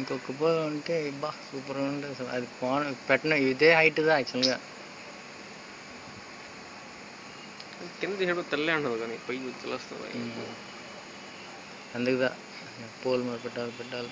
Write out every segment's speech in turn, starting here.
ఇంకొక పోల్ ఉంటే బా సూపర్ ఉంటుంది అసలు. అది పెట్టిన ఇదే హైట్దా యాక్చువల్గా. కింద చేసేటప్పుడు తెల్లే ఉంటుంది కానీ పై తెలుస్తుంది. అందుకుదా పోల్ మరి పెట్టాలి.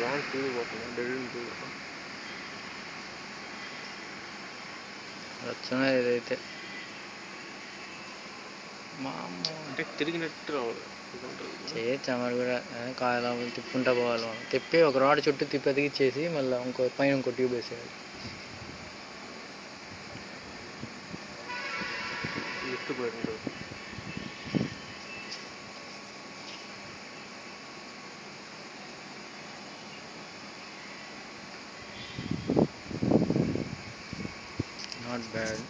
వ్యాన్ తిరిగిపోతుంది డెడ్ వచ్చిన ఏదైతే అంటే తిరిగినట్టు రావాలి చేయొచ్చు. మరి కూడా కాయలా తిప్పుకుంటా పోవాలి. మనం తిప్పి ఒక రాడ్ చుట్టూ తిప్పతికిచ్చేసి మళ్ళీ పైన ఇంకో ట్యూబ్ వేసేయాలి. ఎత్తుపోయింది. Not bad.